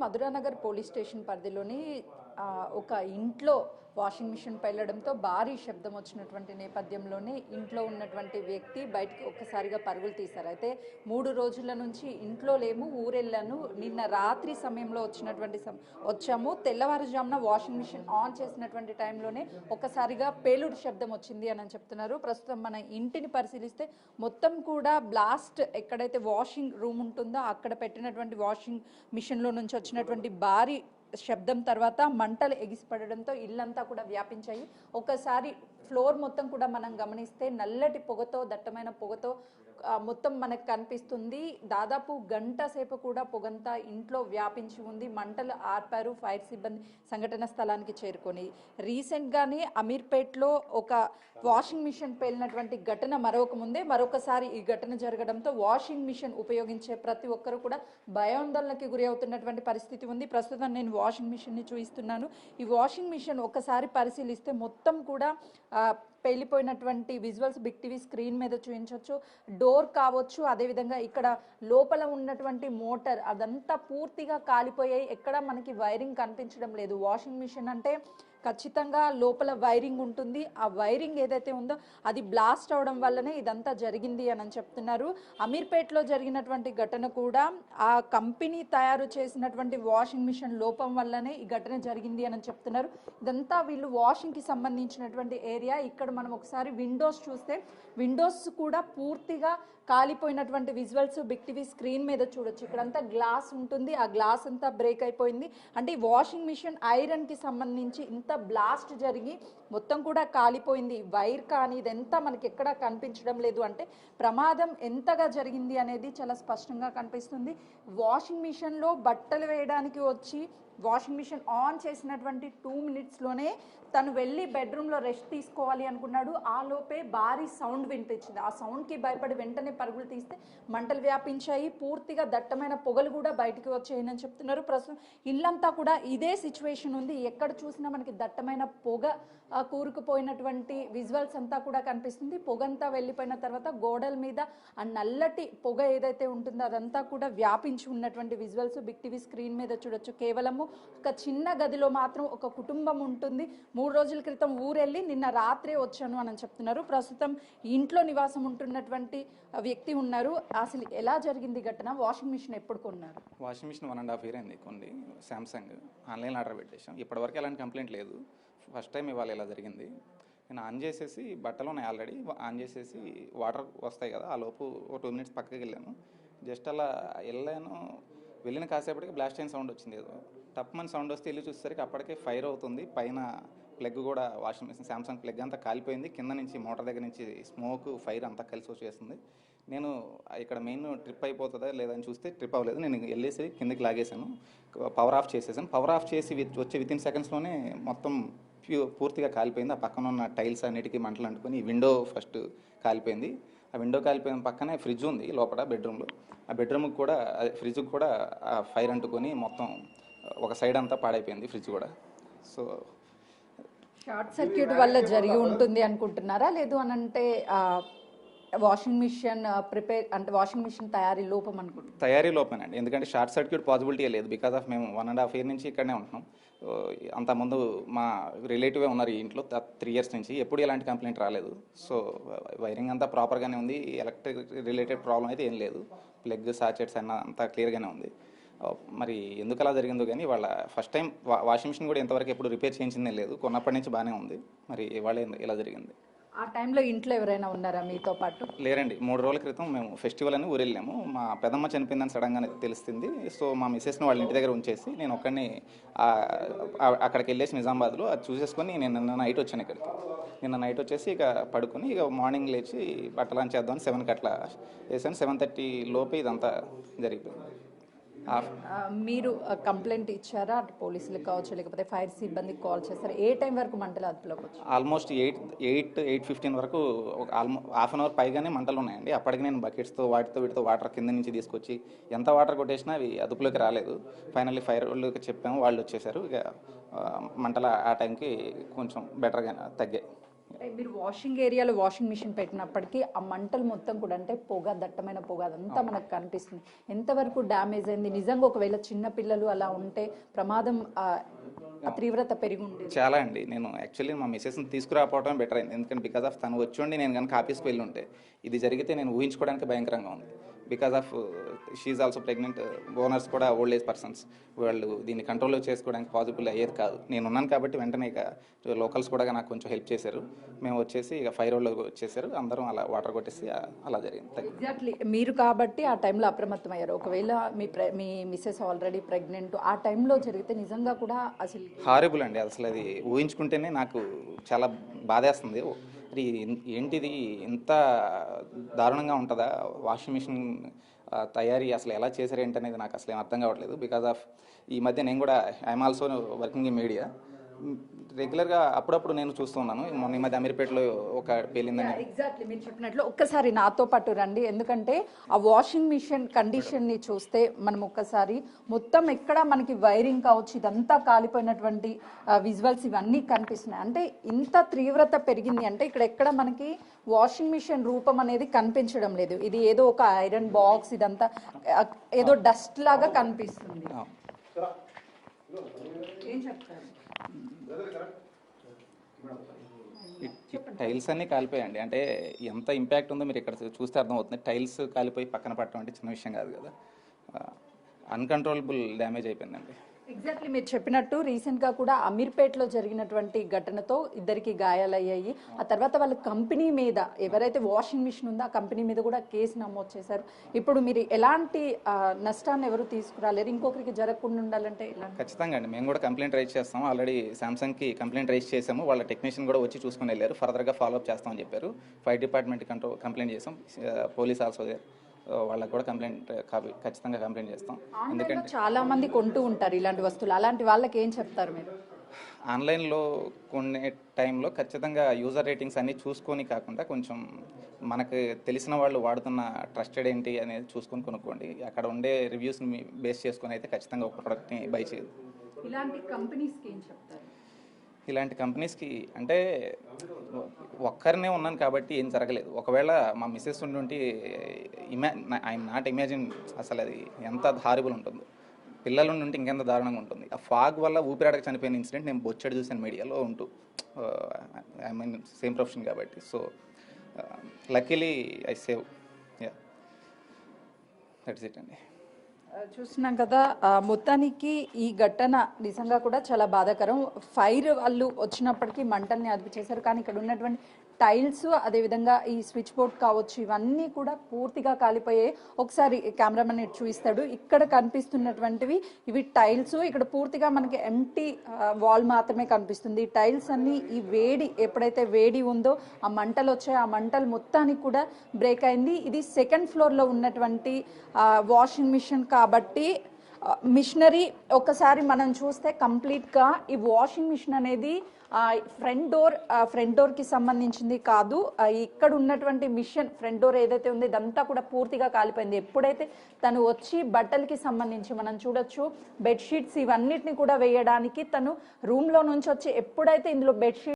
Madhuranagar police station పరిధిలోని ఒక ఇంట్లో వాషింగ్ మిషన్ పెళ్లడంతో భారీ శబ్దం వచ్చినటువంటి నేపథ్యంలోనే ఇంట్లో ఉన్నటువంటి వ్యక్తి బయటికి ఒక్కసారిగా పరుగులు తీశారు. అయితే 3 రోజుల నుంచి ఇంట్లో లేము, ఊరెళ్ళాను, నిన్న రాత్రి సమయంలో వచ్చాము, తెల్లవారుజామున వాషింగ్ మిషన్ ఆన్ చేసినటువంటి టైంలోనే ఒక్కసారిగా పేలుడు శబ్దం వచ్చింది అని చెప్తున్నారు. ప్రస్తుతం మన ఇంటిని పరిశీలిస్తే మొత్తం కూడా బ్లాస్ట్, ఎక్కడైతే వాషింగ్ రూమ్ ఉంటుందో అక్కడ పెట్టినటువంటి వాషింగ్ మిషన్లో నుంచి వచ్చినటువంటి భారీ శబ్దం తర్వాత మంటలు ఎగిసిపడడంతో ఇల్లంతా కూడా వ్యాపించాయి. ఒకసారి ఫ్లోర్ మొత్తం కూడా మనం గమనిస్తే నల్లటి పొగతో, దట్టమైన పొగతో మొత్తం మనకు కనిపిస్తుంది. దాదాపు గంట సేపు కూడా పొగంతా ఇంట్లో వ్యాపించి ఉంది. మంటలు ఆర్పారు ఫైర్ సిబ్బంది సంఘటన స్థలానికి చేరుకొని. రీసెంట్గానే అమీర్పేట్లో ఒక వాషింగ్ మిషన్ పేలినటువంటి ఘటన మరొకసారి ఈ ఘటన జరగడంతో వాషింగ్ మిషన్ ఉపయోగించే ప్రతి ఒక్కరు కూడా భయాందోళనకి గురి అవుతున్నటువంటి పరిస్థితి ఉంది. ప్రస్తుతం నేను వాషింగ్ మిషన్ని చూపిస్తున్నాను. ఈ వాషింగ్ మిషన్ ఒకసారి పరిశీలిస్తే మొత్తం కూడా పేలిపోయినటువంటి విజువల్స్ బిగ్ టీవీ స్క్రీన్ మీద చూపించవచ్చు. డోర్ కావచ్చు, అదేవిధంగా ఇక్కడ లోపల ఉన్నటువంటి మోటార్ అదంతా పూర్తిగా కాలిపోయాయి. ఎక్కడ మనకి వైరింగ్ కనిపించడం లేదు. వాషింగ్ మిషన్ అంటే ఖచ్చితంగా లోపల వైరింగ్ ఉంటుంది. ఆ వైరింగ్ ఏదైతే ఉందో అది బ్లాస్ట్ అవడం వల్లనే ఇదంతా జరిగింది అని చెప్తున్నారు. అమీర్పేట్లో జరిగినటువంటి ఘటన కూడా ఆ కంపెనీ తయారు చేసినటువంటి వాషింగ్ మిషన్ లోపం వల్లనే ఈ ఘటన జరిగింది అని చెప్తున్నారు. ఇదంతా వీళ్ళు వాషింగ్కి సంబంధించినటువంటి ఏరియా. ఇక్కడ మనం ఒకసారి విండోస్ చూస్తే విండోస్ కూడా పూర్తిగా కాలిపోయినటువంటి విజువల్స్ బిగ్ టీవీ స్క్రీన్ మీద చూడొచ్చు. ఇక్కడంతా గ్లాస్ ఉంటుంది, ఆ గ్లాస్ అంతా బ్రేక్ అయిపోయింది. అంటే ఈ వాషింగ్ మిషన్ ఐరన్కి సంబంధించి ఇంత బ్లాస్ట్ జరిగి మొత్తం కూడా కాలిపోయింది. వైర్ కానీ ఇదంతా మనకి ఎక్కడా కనిపించడం లేదు. అంటే ప్రమాదం ఎంతగా జరిగింది అనేది చాలా స్పష్టంగా కనిపిస్తుంది. వాషింగ్ మిషన్లో బట్టలు వేయడానికి వచ్చి వాషింగ్ మిషన్ ఆన్ చేసినటువంటి 2 మినిట్స్లోనే తను వెళ్ళి బెడ్రూమ్లో రెస్ట్ తీసుకోవాలి అనుకున్నాడు. ఆ లోపే భారీ సౌండ్ వినిపించింది. ఆ సౌండ్కి భయపడి వెంటనే పరుగులు తీస్తే మంటలు వ్యాపించాయి. పూర్తిగా దట్టమైన పొగలు కూడా బయటికి వచ్చాయని చెప్తున్నారు. ప్రస్తుతం ఇల్లంతా కూడా ఇదే సిచ్యువేషన్ ఉంది. ఎక్కడ చూసినా మనకి దట్టమైన పొగ కూరుకుపోయినటువంటి విజువల్స్ అంతా కూడా కనిపిస్తుంది. పొగంతా వెళ్ళిపోయిన తర్వాత గోడల మీద ఆ నల్లటి పొగ ఏదైతే ఉంటుందో అదంతా కూడా వ్యాపించి ఉన్నటువంటి విజువల్స్ బిగ్ టీవీ స్క్రీన్ మీద చూడొచ్చు. కేవలము ఒక చిన్న గదిలో మాత్రం ఒక కుటుంబం ఉంటుంది. 3 రోజుల క్రితం ఊరెళ్ళి నిన్న రాత్రే వచ్చాను అని చెప్తున్నారు. ప్రస్తుతం ఇంట్లో నివాసం ఉంటున్నటువంటి వ్యక్తి ఉన్నారు. అసలు ఎలా జరిగింది ఘటన? వాషింగ్ మిషన్ ఎప్పుడు కొన్నారు? వాషింగ్ మిషన్ 1.5 year అయింది కొన్ని. శాంసంగ్ ఆన్లైన్ ఆర్డర్ పెట్టేసాం. ఇప్పటివరకు ఎలాంటి కంప్లైంట్ లేదు. ఫస్ట్ టైం ఇవాళ ఇలా జరిగింది. నేను ఆన్ చేసేసి, బట్టలు ఉన్నాయి ఆల్రెడీ, ఆన్ చేసేసి వాటర్ వస్తాయి కదా, ఆ లోపు 2 minutes పక్కకి వెళ్ళాను. జస్ట్ అలా వెళ్ళాను. వెళ్ళిన కాసేపటికి బ్లాస్ట్ అయిన సౌండ్ వచ్చింది. ఏదో టప్మని సౌండ్ వస్తే వెళ్ళి చూసేసరికి అప్పటికే ఫైర్ అవుతుంది. పైన ప్లగ్ కూడా, వాషింగ్ మిషన్ శాంసంగ్ ప్లగ్ అంతా కాలిపోయింది. కింద నుంచి మోటార్ దగ్గర నుంచి స్మోక్, ఫైర్ అంతా కలిసి వచ్చేస్తుంది. నేను ఇక్కడ మెయిన్ ట్రిప్ అయిపోతుందా లేదని చూస్తే ట్రిప్ అవ్వలేదు. నేను వెళ్ళేసి కిందకి లాగేశాను, పవర్ ఆఫ్ చేసేసాను. పవర్ ఆఫ్ చేసి వచ్చే వితిన్ సెకండ్స్లోనే మొత్తం పూర్తిగా కాలిపోయింది. ఆ పక్కన ఉన్న టైల్స్ అన్నిటికీ మంటలు అంటుకొని విండో ఫస్ట్ కాలిపోయింది. ఆ విండో కాలిపోయిన పక్కనే ఫ్రిడ్జ్ ఉంది లోపల బెడ్రూమ్లో. ఆ బెడ్రూమ్కి కూడా, ఫ్రిడ్జ్కి కూడా ఫైర్ అంటుకొని మొత్తం ఒక సైడ్ అంతా పాడైపోయింది ఫ్రిడ్జ్ కూడా. సో షార్ట్ సర్క్యూట్ వల్ల జరిగి ఉంటుంది అనుకుంటున్నారా? లేదు అని అంటే వాషింగ్ మిషన్ వాషింగ్ మిషన్ తయారీ లోపం అనుకుంటున్నాను. తయారీ లోపమేనండి. ఎందుకంటే షార్ట్ సర్క్యూట్ పాసిబిలిటీ లేదు. బికాస్ ఆఫ్ మేము 1.5 year నుంచి ఇక్కడనే ఉంటున్నాం. అంతకుముందు మా రిలేటివే ఉన్నారు ఈ ఇంట్లో 3 years నుంచి. ఎప్పుడు ఎలాంటి కంప్లైంట్ రాలేదు. సో వైరింగ్ అంతా ప్రాపర్గానే ఉంది. ఎలక్ట్రిక్ రిలేటెడ్ ప్రాబ్లం అయితే ఏం లేదు. ప్లగ్, సాకెట్స్ అంతా క్లియర్గానే ఉంది. మరి ఎందుకు అలా జరిగిందో కానీ వాళ్ళ ఫస్ట్ టైం వాషింగ్ మిషన్ కూడా ఇంతవరకు ఎప్పుడు రిపేర్ చేయించిందే లేదు. కొన్నప్పటి నుంచి బాగానే ఉంది. మరి ఇవాళ ఇలా జరిగింది. ఆ టైంలో ఇంట్లో ఎవరైనా ఉన్నారా మీతో పాటు? లేరండి. 3 రోజుల క్రితం మేము ఫెస్టివల్ అని ఊరెళ్ళాము. మా పెదమ్మ చనిపోయిందని సడన్గా తెలిసింది. సో మా మిస్సెస్ని వాళ్ళ ఇంటి దగ్గర ఉంచేసి నేను ఒక్కడిని అక్కడికి వెళ్ళేసి నిజామాబాద్లో అది చూసేసుకొని నేను నిన్న నైట్ వచ్చాను ఇక్కడికి. నిన్న నైట్ వచ్చేసి ఇక పడుకొని ఇక మార్నింగ్ లేచి బట్టలు చేద్దామని 7కి అట్లా వేసాను. 7:30 లోపే ఇదంతా జరిగిపోయింది. మీరు కంప్లైంట్ ఇచ్చారా? అటు పోలీసులకు కావచ్చు, లేకపోతే ఫైర్ సిబ్బందికి కాల్ చేస్తారు? ఏ టైం వరకు మంటలు అదుపులోకి వచ్చాయి? ఆల్మోస్ట్ 8:15 వరకు హాఫ్ అన్ అవర్ పైగానే మంటలు ఉన్నాయండి. అప్పటికి నేను బకెట్స్తో వీటితో వాటర్ కింద నుంచి తీసుకొచ్చి ఎంత వాటర్ కొట్టేసినా అవి అదుపులోకి రాలేదు. ఫైనల్లీ ఫైర్ వాళ్ళకి చెప్పాము, వాళ్ళు వచ్చేసారు. ఇక మంటలు ఆ టైంకి కొంచెం బెటర్గా తగ్గాయి. అంటే మీరు వాషింగ్ ఏరియాలో వాషింగ్ మిషన్ పెట్టినప్పటికీ ఆ మంటలు మొత్తం కూడా అంటే పొగ, దట్టమైన పొగ అదంతా మనకు కనిపిస్తుంది. ఎంతవరకు డ్యామేజ్ అయింది? నిజంగా ఒకవేళ చిన్న పిల్లలు అలా ఉంటే ప్రమాదం ఆ తీవ్రత పెరిగి ఉండేది. చాలా అండి. నేను యాక్చువల్లీ మా మిస్సెస్ని తీసుకురాకపోవడం బెటర్ అయింది. ఎందుకంటే బికాస్ ఆఫ్ తను వచ్చి నేను కనుక ఆఫీస్కి వెళ్ళి ఉంటే ఇది జరిగితే నేను ఊహించుకోవడానికి భయంకరంగా ఉంది. Because of she also pregnant, owners కూడా ఓల్డ్ ఏజ్ పర్సన్స్, వాళ్ళు దీన్ని కంట్రోల్లో చేసుకోవడానికి పాసిబుల్ అయ్యేది కాదు. నేను ఉన్నాను కాబట్టి వెంటనే ఇక లోకల్స్ కూడా నాకు కొంచెం హెల్ప్ చేశారు. మేము వచ్చేసి ఇక ఫైర్ రోడ్లో వచ్చేసారు, అందరం అలా వాటర్ కొట్టేసి అలా జరిగింది. ఎగ్జాక్ట్లీ మీరు కాబట్టి ఆ టైంలో అప్రమత్తం అయ్యారు. ఒకవేళ మీ మిస్సెస్ ఆల్రెడీ ప్రెగ్నెంట్ ఆ టైంలో జరిగితే నిజంగా కూడా అసలు హారిబుల్ అండి. అసలు అది ఊహించుకుంటేనే నాకు చాలా బాధేస్తుంది. మరి ఏంటిది ఇంత దారుణంగా ఉంటుందా? వాషింగ్ మిషన్ తయారీ అసలు ఎలా చేశారు ఏంటనేది నాకు అసలు ఏం అర్థం కావట్లేదు. బికాజ్ ఆఫ్ ఈ మధ్య నేను కూడా I'm also working in media. రెగ్యులర్గా అప్పుడప్పుడు నేను చూస్తున్నాను. మొన్న ఈ మధ్య అమీర్పేటలో ఒక పేలిందని. ఎగ్జాక్ట్లీ మీరు చెప్పినట్లు ఒక్కసారి నాతో పాటు రండి. ఎందుకంటే ఆ వాషింగ్ మిషన్ కండిషన్ని చూస్తే మనం ఒక్కసారి మొత్తం ఎక్కడ మనకి వైరింగ్ కావచ్చు ఇదంతా కాలిపోయినటువంటి విజువల్స్ ఇవన్నీ కనిపిస్తున్నాయి. అంటే ఇంత తీవ్రత పెరిగింది అంటే ఇక్కడ ఎక్కడ మనకి వాషింగ్ మిషన్ రూపం అనేది కనిపించడం లేదు. ఇది ఏదో ఒక ఐరన్ బాక్స్, ఇదంతా ఏదో డస్ట్ లాగా కనిపిస్తుంది. ఏం చెప్తారు? టైల్స్ అన్నీ కాలిపోయాయండి. అంటే ఎంత ఇంపాక్ట్ ఉందో మీరు ఇక్కడ చూస్తే అర్థమవుతుంది. టైల్స్ కాలిపోయి పక్కన పట్టడం అంటే చిన్న విషయం కాదు కదా. అన్కంట్రోలబుల్ డ్యామేజ్ అయిపోయిందండి. ఎగ్జాక్ట్లీ మీరు చెప్పినట్టు రీసెంట్గా కూడా అమీర్పేటలో జరిగినటువంటి ఘటనతో ఇద్దరికి గాయాలయ్యాయి. ఆ తర్వాత వాళ్ళ కంపెనీ మీద ఎవరైతే వాషింగ్ మిషన్ ఉందో ఆ కంపెనీ మీద కూడా కేసు నమోదు చేశారు. ఇప్పుడు మీరు ఎలాంటి నష్టాన్ని ఎవరు తీసుకురాలేరు, ఇంకొకరికి జరగకుండా ఉండాలంటే ఎలా? ఖచ్చితంగా అండి, మేము కూడా కంప్లైంట్ రైజ్ చేస్తాము. ఆల్రెడీ శాంసంగ్కి కంప్లైంట్ రైజ్ చేసాము. వాళ్ళ టెక్నీషియన్ కూడా వచ్చి చూసుకుని వెళ్ళారు. ఫర్దర్గా ఫాలోఅప్ చేస్తామని చెప్పారు. ఫైర్ డిపార్ట్మెంట్ కంప్లైంట్ చేసాం. పోలీస్ ఆల్సో వాళ్ళకి కూడా ఖచ్చితంగా కంప్లైంట్ చేస్తాం. ఎందుకంటే చాలా మంది కొంటూ ఉంటారు ఇలాంటి వస్తువులు, అలాంటి వాళ్ళకి ఏం చెప్తారు మీరు? ఆన్లైన్లో కొనే టైంలో ఖచ్చితంగా యూజర్ రేటింగ్స్ అన్నీ చూసుకొని కాకుండా కొంచెం మనకు తెలిసిన వాళ్ళు వాడుతున్న ట్రస్టెడ్ ఏంటి అనేది చూసుకొని కొనుక్కోండి. అక్కడ ఉండే రివ్యూస్ని బేస్ చేసుకొని అయితే ఖచ్చితంగా ఒక ప్రోడక్ట్ని బై చేయదు. ఇలాంటి కంపెనీస్కి ఏం చెప్తారు? ఇలాంటి కంపెనీస్కి అంటే ఒక్కరినే ఉన్నాను కాబట్టి ఏం జరగలేదు. ఒకవేళ మా మిస్సెస్ ఉండి ఐఎమ్ నాట్ ఇమాజిన్ అసలు అది ఎంత హారిబుల్ ఉంటుందో. పిల్లల నుండి ఇంకెంత దారుణంగా ఉంటుంది. ఆ ఫాగ్ వల్ల ఊపిరాడక చనిపోయిన ఇన్సిడెంట్ నేను బొచ్చడి చూసాను మీడియాలో ఉంటూ. ఐ మీన్ సేమ్ ప్రొఫెషన్ కాబట్టి. So luckily I save. That's it అండి. చూస్తున్నాం కదా, మొత్తానికి ఈ ఘటన నిజంగా కూడా చాలా బాధాకరం. ఫైర్ వాళ్ళు వచ్చినప్పటికీ మంటల్ని అదుపు చేశారు. కానీ ఇక్కడ ఉన్నటువంటి టైల్స్, అదేవిధంగా ఈ స్విచ్ బోర్డ్ కావచ్చు, ఇవన్నీ కూడా పూర్తిగా కాలిపోయాయి. ఒకసారి కెమెరామెన్ చూపిస్తాడు. ఇక్కడ కనిపిస్తున్నటువంటివి ఇవి టైల్స్. ఇక్కడ పూర్తిగా మనకి ఎంటీ వాల్ మాత్రమే కనిపిస్తుంది. టైల్స్ అన్ని ఈ వేడి ఎప్పుడైతే వేడి ఉందో ఆ మంటలు వచ్చాయి. ఆ మంటలు మొత్తానికి కూడా బ్రేక్ అయింది. ఇది సెకండ్ ఫ్లోర్లో ఉన్నటువంటి వాషింగ్ మిషన్ కాబట్టి మిషనరీ ఒకసారి మనం చూస్తే కంప్లీట్గా ఈ వాషింగ్ మిషన్ అనేది ఫ్రంట్ డోర్కి సంబంధించింది కాదు. ఇక్కడ ఉన్నటువంటి మిషన్ ఫ్రంట్ డోర్ ఏదైతే ఉందో ఇదంతా కూడా పూర్తిగా కాలిపోయింది. ఎప్పుడైతే తను వచ్చి బట్టలకి సంబంధించి మనం చూడొచ్చు బెడ్షీట్స్ ఇవన్నిటిని కూడా వేయడానికి తను రూమ్లో నుంచి వచ్చి ఎప్పుడైతే ఇందులో బెడ్షీట్